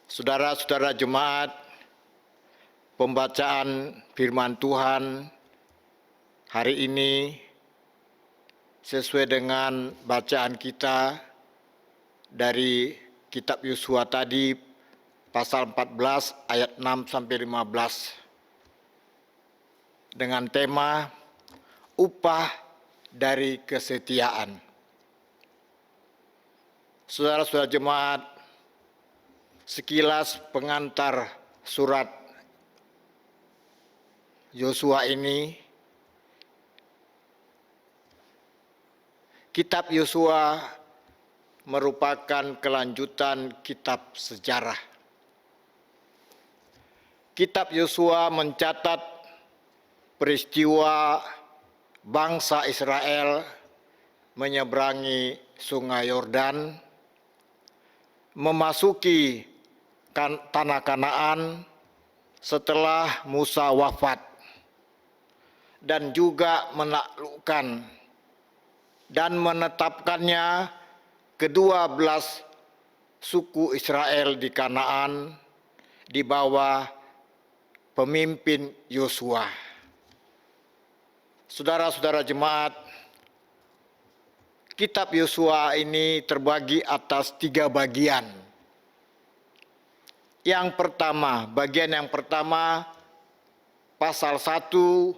Saudara-saudara jemaat, pembacaan firman Tuhan hari ini sesuai dengan bacaan kita dari kitab Yosua tadi pasal 14 ayat 6 sampai 15 dengan tema upah dari kesetiaan. Saudara-saudara jemaat, sekilas pengantar surat Yosua ini, kitab Yosua merupakan kelanjutan kitab sejarah. Kitab Yosua mencatat peristiwa bangsa Israel menyeberangi Sungai Yordan, memasuki tanah Kanaan setelah Musa wafat, dan juga menaklukkan dan menetapkannya ke-12 suku Israel di Kanaan di bawah pemimpin Yosua. Saudara-saudara jemaat, kitab Yosua ini terbagi atas 3 bagian. Bagian yang pertama, pasal 1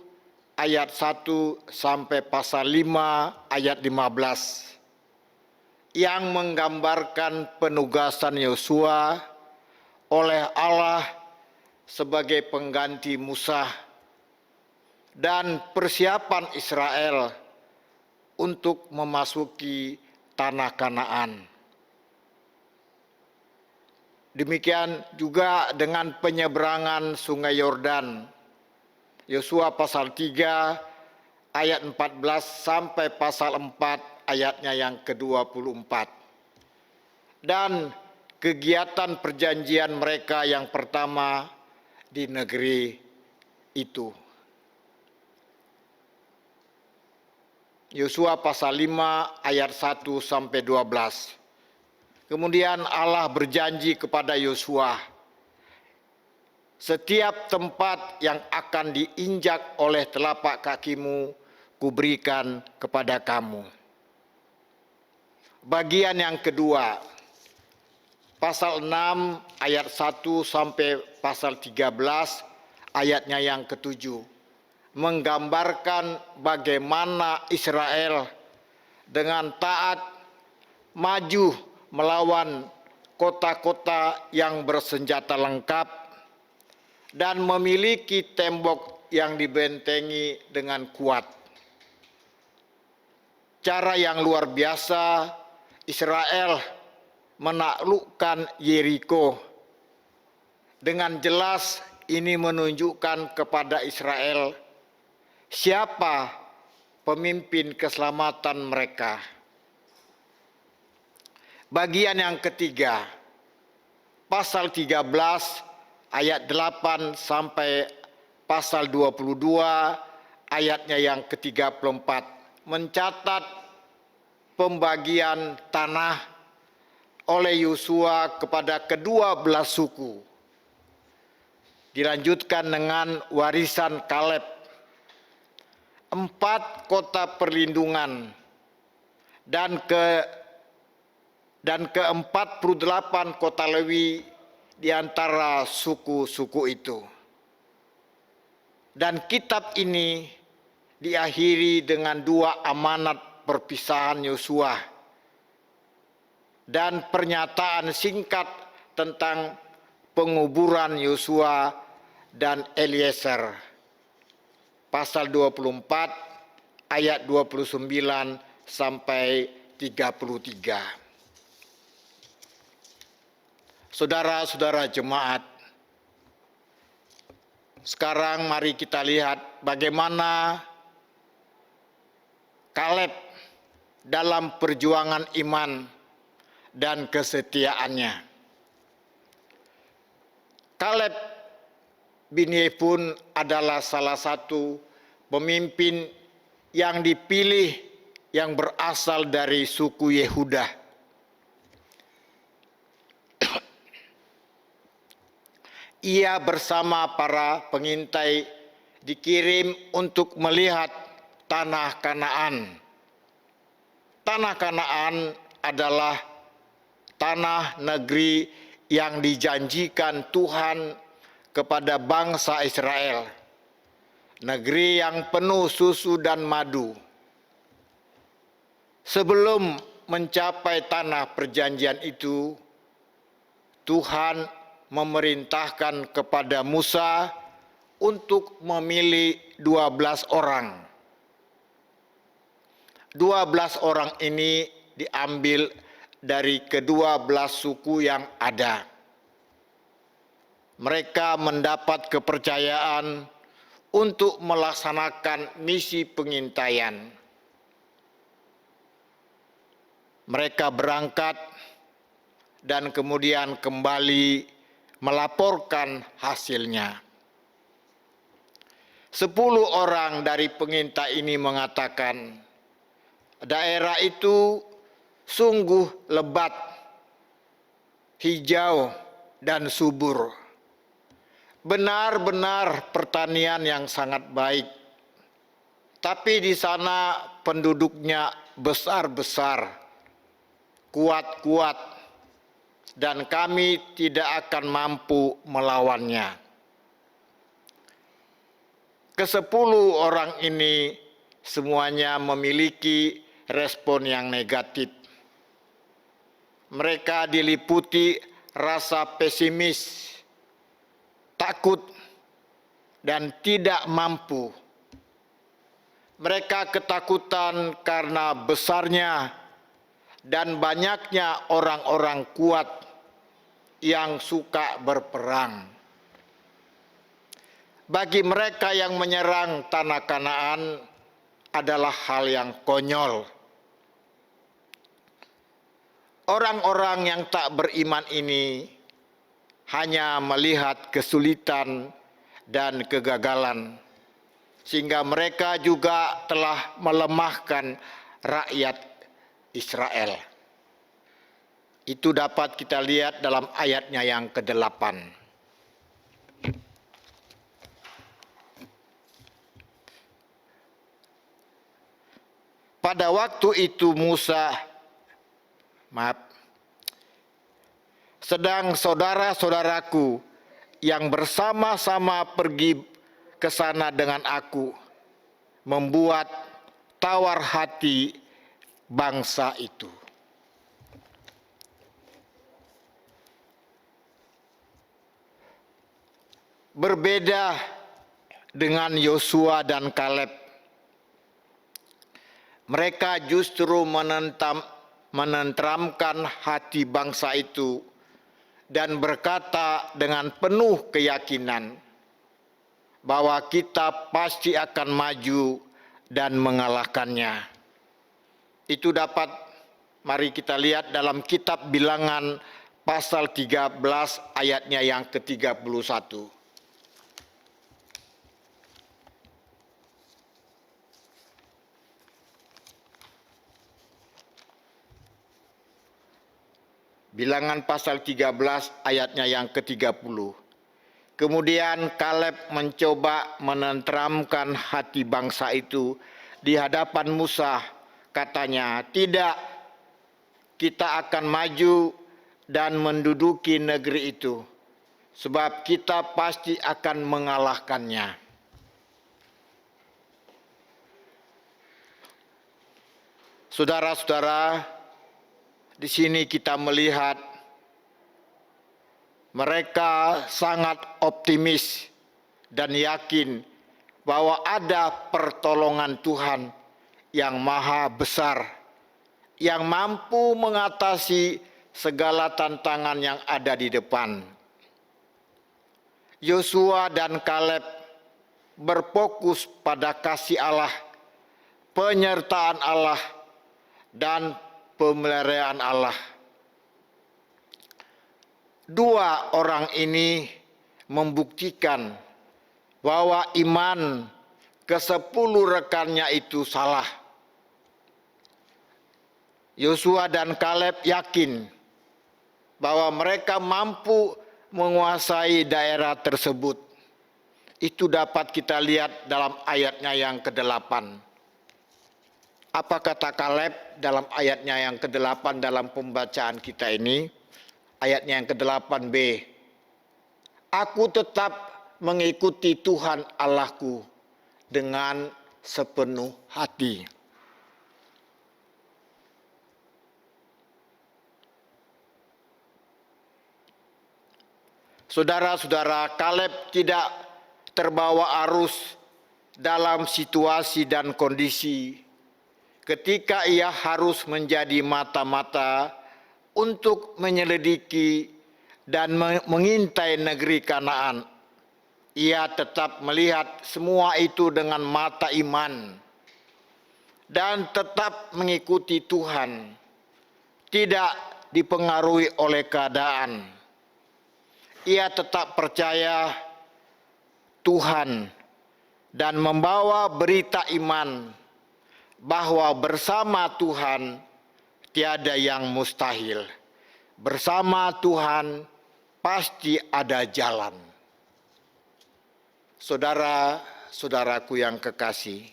ayat 1 sampai pasal 5 ayat 15, yang menggambarkan penugasan Yosua oleh Allah sebagai pengganti Musa dan persiapan Israel untuk memasuki tanah Kanaan. Demikian juga dengan penyeberangan Sungai Yordan. Yosua pasal 3 ayat 14 sampai pasal 4 ayatnya yang ke-24. Dan kegiatan perjanjian mereka yang pertama di negeri itu. Yosua pasal 5 ayat 1 sampai 12. Kemudian Allah berjanji kepada Yosua, setiap tempat yang akan diinjak oleh telapak kakimu, kuberikan kepada kamu. Bagian yang kedua, pasal 6 ayat 1 sampai pasal 13 ayatnya yang ke-7, menggambarkan bagaimana Israel dengan taat maju melawan kota-kota yang bersenjata lengkap dan memiliki tembok yang dibentengi dengan kuat. Cara yang luar biasa Israel menaklukkan Yeriko. Dengan jelas ini menunjukkan kepada Israel siapa pemimpin keselamatan mereka. Bagian yang ketiga, pasal 13 ayat 8 sampai pasal 22 ayatnya yang ke-34 mencatat pembagian tanah oleh Yosua kepada ke-12 suku. Dilanjutkan dengan warisan Kaleb, 4 kota perlindungan, dan ke-48 kota Lewi di antara suku-suku itu. Dan kitab ini diakhiri dengan 2 amanat perpisahan Yosua dan pernyataan singkat tentang penguburan Yosua dan Eliezer. Pasal 24 ayat 29 sampai 33. Saudara-saudara jemaat, sekarang mari kita lihat bagaimana Kaleb dalam perjuangan iman dan kesetiaannya. Kaleb bin Yefun adalah salah satu pemimpin yang dipilih yang berasal dari suku Yehuda. ia bersama para pengintai dikirim untuk melihat tanah Kanaan. Tanah Kanaan adalah tanah negeri yang dijanjikan Tuhan kepada bangsa Israel. Negeri yang penuh susu dan madu. Sebelum mencapai tanah perjanjian itu, Tuhan memerintahkan kepada Musa untuk memilih 12 orang. 12 orang ini diambil dari kedua belas suku yang ada. Mereka mendapat kepercayaan untuk melaksanakan misi pengintaian. Mereka berangkat dan kemudian kembali melaporkan hasilnya. 10 orang dari pengintai ini mengatakan, daerah itu sungguh lebat, hijau, dan subur. Benar-benar pertanian yang sangat baik. Tapi di sana penduduknya besar-besar, kuat-kuat, dan kami tidak akan mampu melawannya. Kesepuluh orang ini semuanya memiliki respon yang negatif. Mereka diliputi rasa pesimis, takut, dan tidak mampu. Mereka ketakutan karena besarnya dan banyaknya orang-orang kuat yang suka berperang. Bagi mereka yang menyerang tanah Kanaan adalah hal yang konyol. Orang-orang yang tak beriman ini hanya melihat kesulitan dan kegagalan, sehingga mereka juga telah melemahkan rakyat Israel. Itu dapat kita lihat dalam ayatnya yang ke-8. Pada waktu itu sedang saudara-saudaraku yang bersama-sama pergi ke sana dengan aku, membuat tawar hati bangsa itu. Berbeda dengan Yosua dan Kaleb, mereka justru menenteramkan hati bangsa itu dan berkata dengan penuh keyakinan bahwa kita pasti akan maju dan mengalahkannya. Itu dapat mari kita lihat dalam kitab Bilangan pasal 13 ayatnya yang ke-31. Bilangan pasal 13 ayatnya yang ke-30. Kemudian Kaleb mencoba menenteramkan hati bangsa itu di hadapan Musa. Katanya, tidak, kita akan maju dan menduduki negeri itu, sebab kita pasti akan mengalahkannya. Saudara-saudara, di sini kita melihat mereka sangat optimis dan yakin bahwa ada pertolongan Tuhan yang maha besar, yang mampu mengatasi segala tantangan yang ada di depan. Yosua dan Kaleb berfokus pada kasih Allah, penyertaan Allah, dan pemeliharaan Allah. Dua orang ini membuktikan bahwa iman ke-10 rekannya itu salah. Yosua dan Kaleb yakin bahwa mereka mampu menguasai daerah tersebut. Itu dapat kita lihat dalam ayatnya yang ke-8. Apa kata Kaleb dalam ayatnya yang ke-8 dalam pembacaan kita ini? Ayatnya yang ke-8b. Aku tetap mengikuti Tuhan Allahku dengan sepenuh hati. Saudara-saudara, Kaleb tidak terbawa arus dalam situasi dan kondisi ketika ia harus menjadi mata-mata untuk menyelidiki dan mengintai negeri Kanaan. Ia tetap melihat semua itu dengan mata iman dan tetap mengikuti Tuhan, tidak dipengaruhi oleh keadaan. Ia tetap percaya Tuhan dan membawa berita iman bahwa bersama Tuhan tiada yang mustahil. Bersama Tuhan pasti ada jalan. Saudara-saudaraku yang kekasih,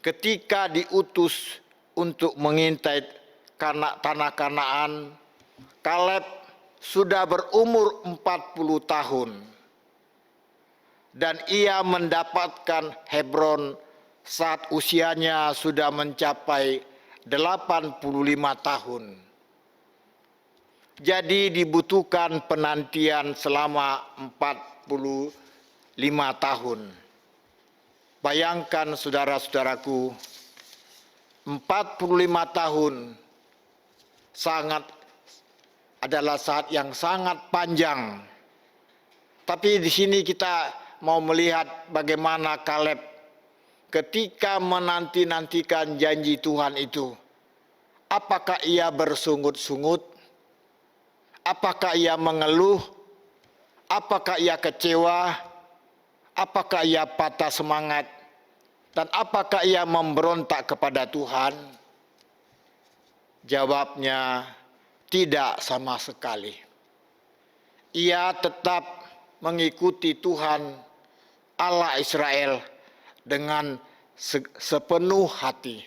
ketika diutus untuk mengintai tanah Kanaan, Kaleb sudah berumur 40 tahun. Dan ia mendapatkan Hebron saat usianya sudah mencapai 85 tahun. Jadi dibutuhkan penantian selama 45 tahun. Bayangkan saudara-saudaraku, 45 tahun adalah saat yang sangat panjang. Tapi di sini kita mau melihat bagaimana Kaleb ketika menanti-nantikan janji Tuhan itu. Apakah ia bersungut-sungut? Apakah ia mengeluh? Apakah ia kecewa? Apakah ia patah semangat? Dan apakah ia memberontak kepada Tuhan? Jawabnya, tidak sama sekali. Ia tetap mengikuti Tuhan Allah Israel dengan sepenuh hati.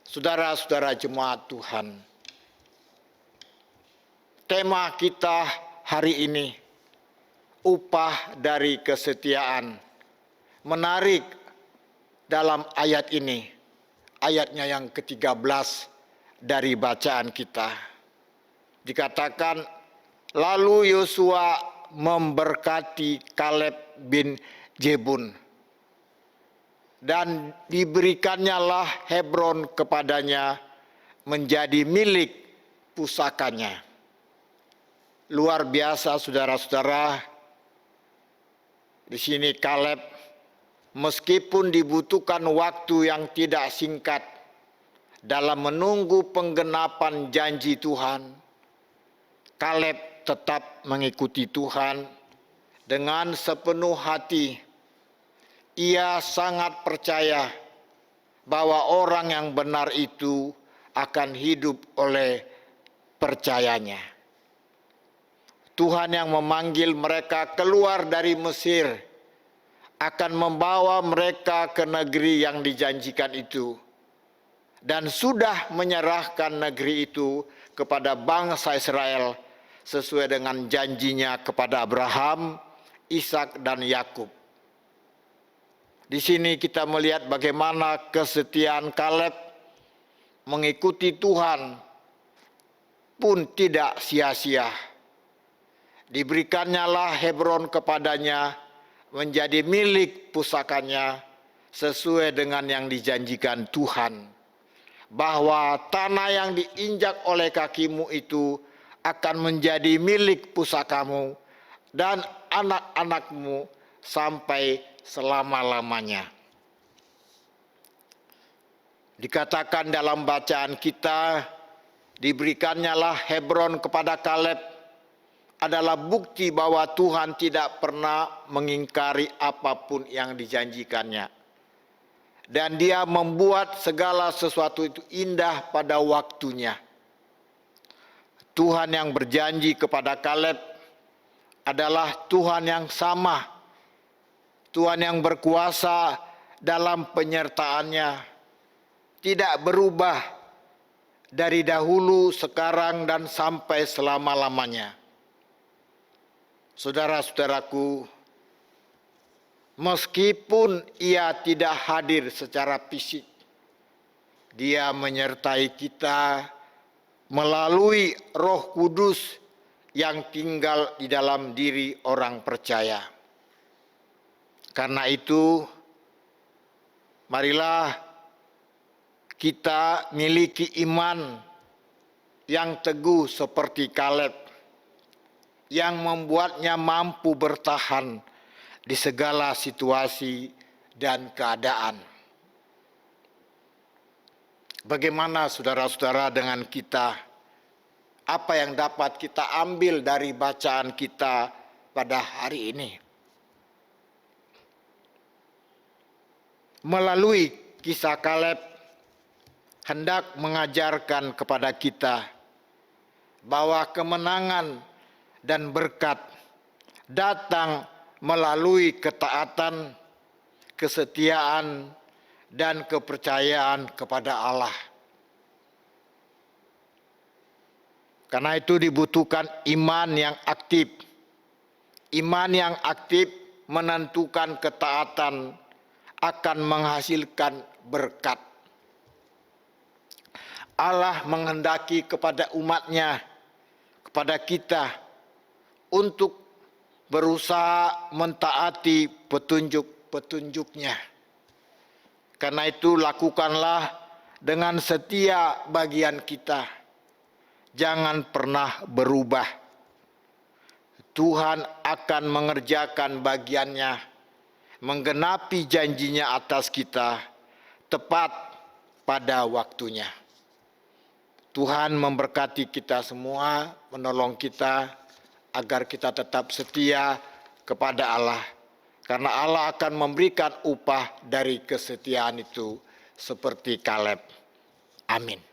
Saudara-saudara jemaat Tuhan, tema kita hari ini, upah dari kesetiaan. Menarik dalam ayat ini, ayatnya yang ke-13 dari bacaan kita. Dikatakan, lalu Yosua memberkati Kaleb bin Jebun, dan diberikannya Hebron kepadanya menjadi milik pusakanya. Luar biasa saudara-saudara, di sini Kaleb meskipun dibutuhkan waktu yang tidak singkat dalam menunggu penggenapan janji Tuhan, Kaleb tetap mengikuti Tuhan dengan sepenuh hati. Ia sangat percaya bahwa orang yang benar itu akan hidup oleh percayanya. Tuhan yang memanggil mereka keluar dari Mesir akan membawa mereka ke negeri yang dijanjikan itu, dan sudah menyerahkan negeri itu kepada bangsa Israel sesuai dengan janjinya kepada Abraham, Ishak, dan Yakub. Di sini kita melihat bagaimana kesetiaan Kaleb mengikuti Tuhan pun tidak sia-sia. Diberikannya Hebron kepadanya menjadi milik pusakanya sesuai dengan yang dijanjikan Tuhan, bahwa tanah yang diinjak oleh kakimu itu akan menjadi milik pusakamu dan anak-anakmu sampai selama-lamanya. Dikatakan dalam bacaan kita, diberikannya Hebron kepada Kaleb adalah bukti bahwa Tuhan tidak pernah mengingkari apapun yang dijanjikannya. Dan dia membuat segala sesuatu itu indah pada waktunya. Tuhan yang berjanji kepada Kaleb adalah Tuhan yang sama, Tuhan yang berkuasa dalam penyertaannya, tidak berubah dari dahulu, sekarang, dan sampai selama-lamanya. Saudara-saudaraku, meskipun ia tidak hadir secara fisik, Dia menyertai kita melalui Roh Kudus yang tinggal di dalam diri orang percaya. Karena itu, marilah kita miliki iman yang teguh seperti Kaleb, yang membuatnya mampu bertahan di segala situasi dan keadaan. Bagaimana saudara-saudara dengan kita? Apa yang dapat kita ambil dari bacaan kita pada hari ini? Melalui kisah Kaleb hendak mengajarkan kepada kita bahwa kemenangan dan berkat datang melalui ketaatan, kesetiaan, dan kepercayaan kepada Allah. Karena itu dibutuhkan iman yang aktif. Iman yang aktif menentukan ketaatan akan menghasilkan berkat. Allah menghendaki kepada umat-Nya, kepada kita, untuk berusaha mentaati petunjuk-petunjuk-Nya. Karena itu lakukanlah dengan setia bagian kita. Jangan pernah berubah. Tuhan akan mengerjakan bagiannya, menggenapi janjinya atas kita, tepat pada waktunya. Tuhan memberkati kita semua, menolong kita, agar kita tetap setia kepada Allah. Karena Allah akan memberikan upah dari kesetiaan itu, seperti Kaleb. Amin.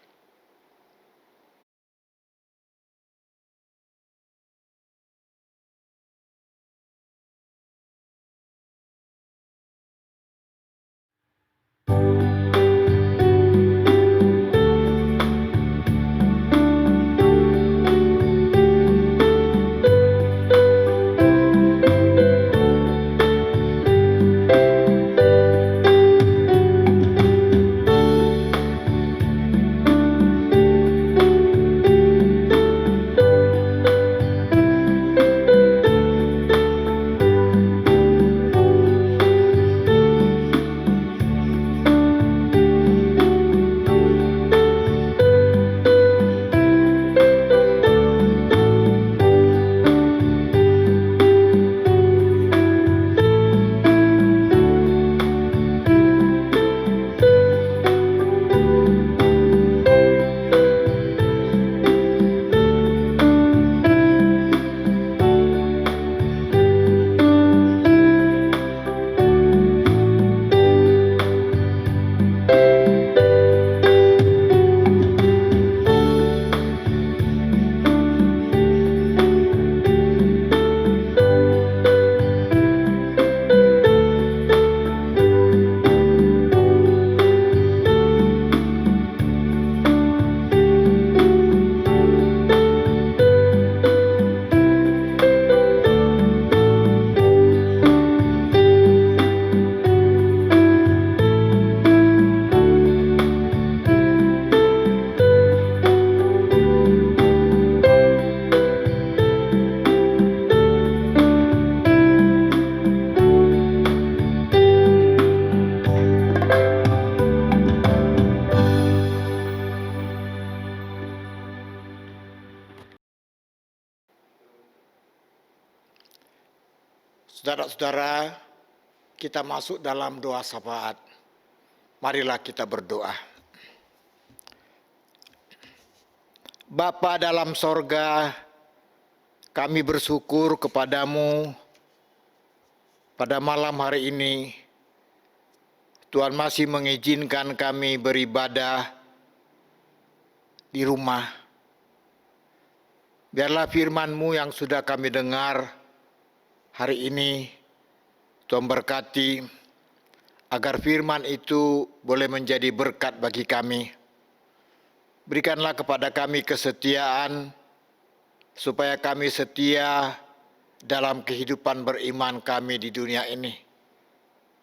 Saudara-saudara, kita masuk dalam doa syafaat. Marilah kita berdoa. Bapa dalam sorga, kami bersyukur kepadamu pada malam hari ini. Tuhan masih mengizinkan kami beribadah di rumah. biarlah firman-Mu yang sudah kami dengar hari ini, Tuhan berkati, agar firman itu boleh menjadi berkat bagi kami. Berikanlah kepada kami kesetiaan, supaya kami setia dalam kehidupan beriman kami di dunia ini.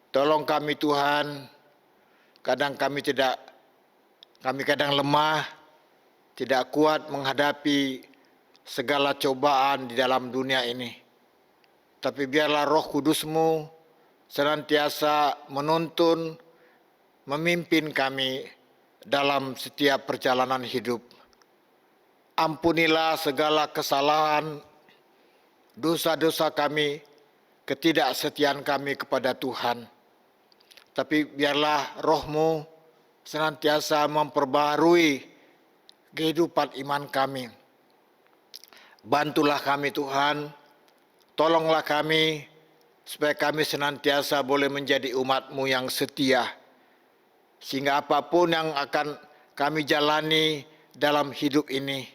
Tolong kami Tuhan, kadang kami kadang lemah, tidak kuat menghadapi segala cobaan di dalam dunia ini. Tapi biarlah Roh Kudus-Mu senantiasa menuntun, memimpin kami dalam setiap perjalanan hidup. Ampunilah segala kesalahan, dosa-dosa kami, ketidaksetiaan kami kepada Tuhan. Tapi biarlah Roh-Mu senantiasa memperbaharui kehidupan iman kami. Bantulah kami Tuhan, tolonglah kami, supaya kami senantiasa boleh menjadi umat-Mu yang setia. Sehingga apapun yang akan kami jalani dalam hidup ini,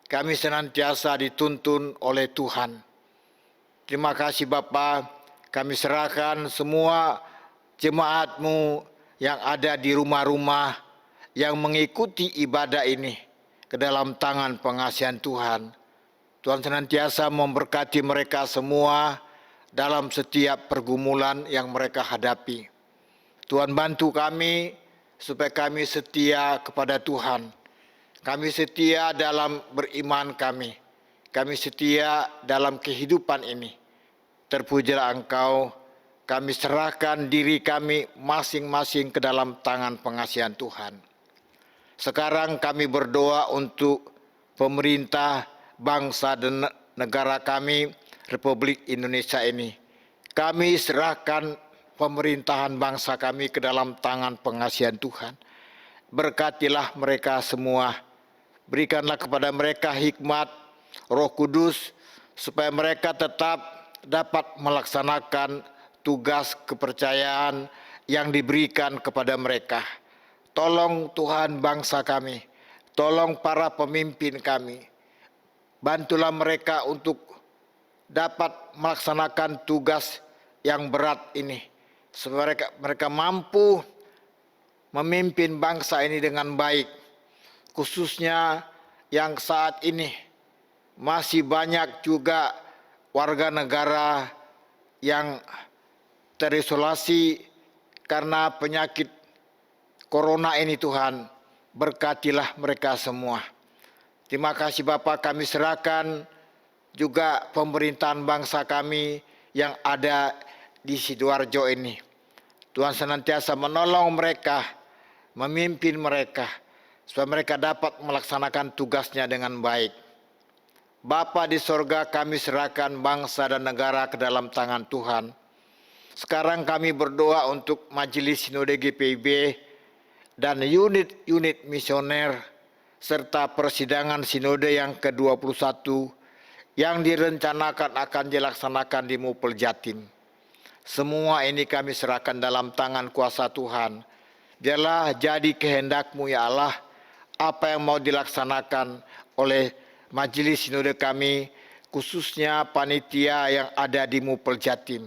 kami senantiasa dituntun oleh Tuhan. Terima kasih Bapa, kami serahkan semua jemaat-Mu yang ada di rumah-rumah yang mengikuti ibadah ini ke dalam tangan pengasihan Tuhan. Tuhan senantiasa memberkati mereka semua dalam setiap pergumulan yang mereka hadapi. Tuhan bantu kami supaya kami setia kepada Tuhan. Kami setia dalam beriman kami. Kami setia dalam kehidupan ini. Terpujilah Engkau. Kami serahkan diri kami masing-masing ke dalam tangan pengasihan Tuhan. Sekarang kami berdoa untuk pemerintah, bangsa dan negara kami, Republik Indonesia ini. Kami serahkan pemerintahan bangsa kami ke dalam tangan pengasihan Tuhan. Berkatilah mereka semua. Berikanlah kepada mereka hikmat, Roh Kudus, supaya mereka tetap dapat melaksanakan tugas kepercayaan yang diberikan kepada mereka. Tolong Tuhan bangsa kami, tolong para pemimpin kami. Bantulah mereka untuk dapat melaksanakan tugas yang berat ini. Supaya mereka mampu memimpin bangsa ini dengan baik. Khususnya yang saat ini masih banyak juga warga negara yang terisolasi karena penyakit corona ini Tuhan. Berkatilah mereka semua. Terima kasih Bapak, kami serahkan juga pemerintahan bangsa kami yang ada di Sidoarjo ini. Tuhan senantiasa menolong mereka, memimpin mereka, supaya mereka dapat melaksanakan tugasnya dengan baik. Bapa di sorga, kami serahkan bangsa dan negara ke dalam tangan Tuhan. Sekarang kami berdoa untuk Majelis Sinode GPIB dan unit-unit misioner serta persidangan Sinode yang ke-21 yang direncanakan akan dilaksanakan di Mupel Jatim. Semua ini kami serahkan dalam tangan kuasa Tuhan. Biarlah jadi kehendak-Mu ya Allah, apa yang mau dilaksanakan oleh Majelis Sinode kami, khususnya panitia yang ada di Mupel Jatim.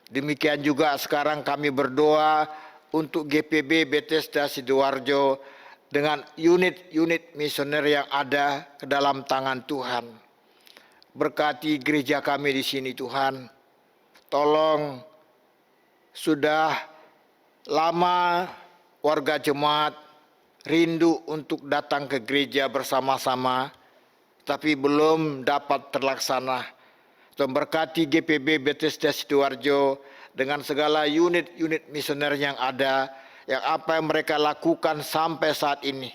Demikian juga sekarang kami berdoa untuk GPB Bethesda Sidoarjo dengan unit-unit misioner yang ada ke dalam tangan Tuhan. Berkati gereja kami di sini Tuhan. Tolong, sudah lama warga jemaat rindu untuk datang ke gereja bersama-sama, tapi belum dapat terlaksana. Tuhan berkati GPB Bethesda Sidoarjo dengan segala unit-unit misioner yang ada, yang apa yang mereka lakukan sampai saat ini.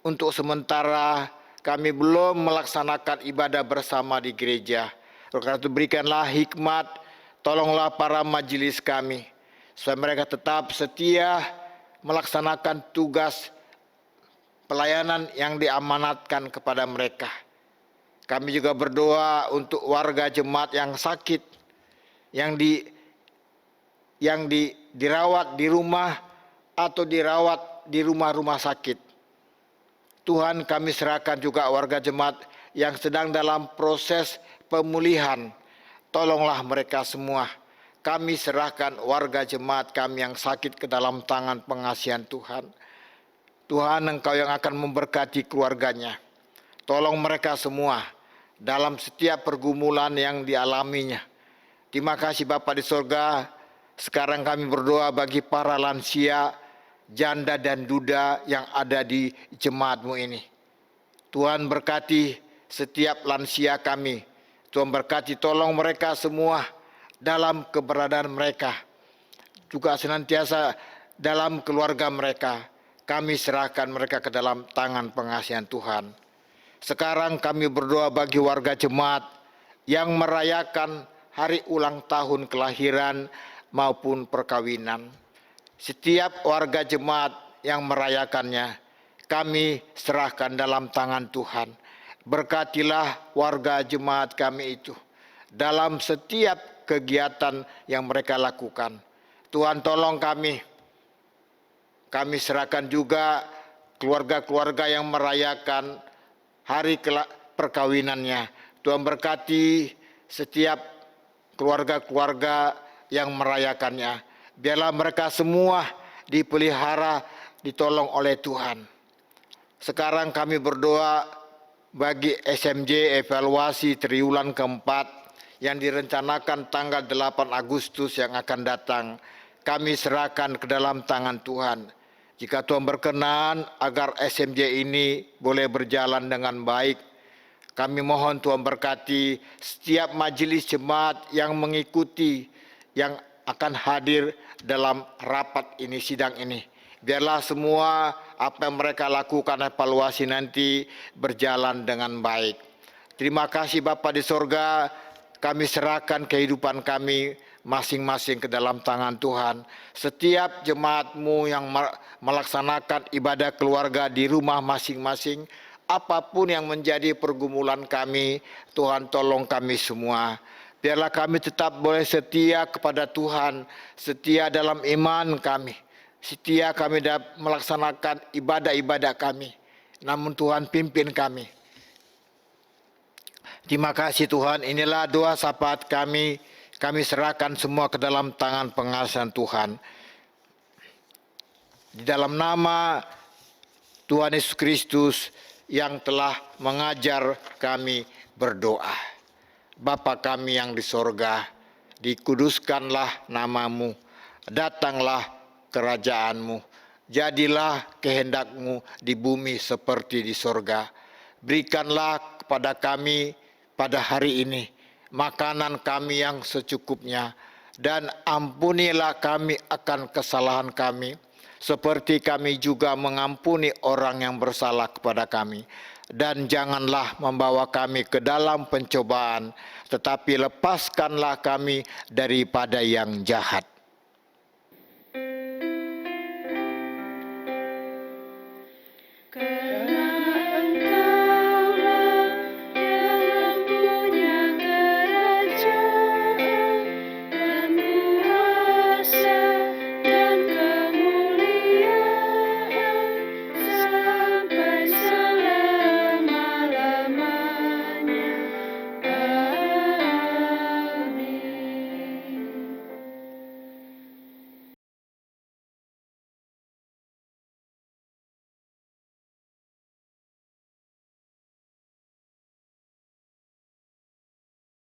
Untuk sementara kami belum melaksanakan ibadah bersama di gereja. Oleh karena itu berikanlah hikmat, tolonglah para majelis kami, supaya mereka tetap setia melaksanakan tugas pelayanan yang diamanatkan kepada mereka. Kami juga berdoa untuk warga jemaat yang sakit, yang dirawat di rumah atau dirawat di rumah-rumah sakit. Tuhan, kami serahkan juga warga jemaat yang sedang dalam proses pemulihan. Tolonglah mereka semua. Kami serahkan warga jemaat kami yang sakit ke dalam tangan pengasihan Tuhan. Tuhan, Engkau yang akan memberkati keluarganya. Tolong mereka semua dalam setiap pergumulan yang dialaminya. Terima kasih Bapa di sorga. Sekarang kami berdoa bagi para lansia, janda dan duda yang ada di jemaat-Mu ini. Tuhan berkati setiap lansia kami. Tuhan berkati, tolong mereka semua dalam keberadaan mereka. Juga senantiasa dalam keluarga mereka. Kami serahkan mereka ke dalam tangan pengasihan Tuhan. Sekarang kami berdoa bagi warga jemaat yang merayakan hari ulang tahun kelahiran maupun perkawinan. Setiap warga jemaat yang merayakannya, kami serahkan dalam tangan Tuhan. Berkatilah warga jemaat kami itu dalam setiap kegiatan yang mereka lakukan. Tuhan, tolong kami. Kami serahkan juga keluarga-keluarga yang merayakan hari perkawinannya. Tuhan berkati setiap keluarga-keluarga yang merayakannya. Biarlah mereka semua dipelihara, ditolong oleh Tuhan. Sekarang kami berdoa bagi SMJ evaluasi triwulan keempat yang direncanakan tanggal 8 Agustus yang akan datang. Kami serahkan ke dalam tangan Tuhan. Jika Tuhan berkenan agar SMJ ini boleh berjalan dengan baik, kami mohon Tuhan berkati setiap majelis jemaat yang mengikuti, yang akan hadir dalam rapat ini, sidang ini. Biarlah semua apa yang mereka lakukan evaluasi nanti berjalan dengan baik. Terima kasih Bapa di sorga, kami serahkan kehidupan kami masing-masing ke dalam tangan Tuhan. Setiap jemaat-Mu yang melaksanakan ibadah keluarga di rumah masing-masing, apapun yang menjadi pergumulan kami, Tuhan tolong kami semua. Biarlah kami tetap boleh setia kepada Tuhan, setia dalam iman kami, setia kami dapat melaksanakan ibadah-ibadah kami. Namun Tuhan pimpin kami. Terima kasih Tuhan, inilah doa syafaat kami. Kami serahkan semua ke dalam tangan pengasihan Tuhan. Di dalam nama Tuhan Yesus Kristus yang telah mengajar kami berdoa. Bapa kami yang di sorga, dikuduskanlah nama-Mu, datanglah kerajaan-Mu, jadilah kehendak-Mu di bumi seperti di sorga. Berikanlah kepada kami pada hari ini makanan kami yang secukupnya, dan ampunilah kami akan kesalahan kami, seperti kami juga mengampuni orang yang bersalah kepada kami. Dan janganlah membawa kami ke dalam pencobaan, tetapi lepaskanlah kami daripada yang jahat.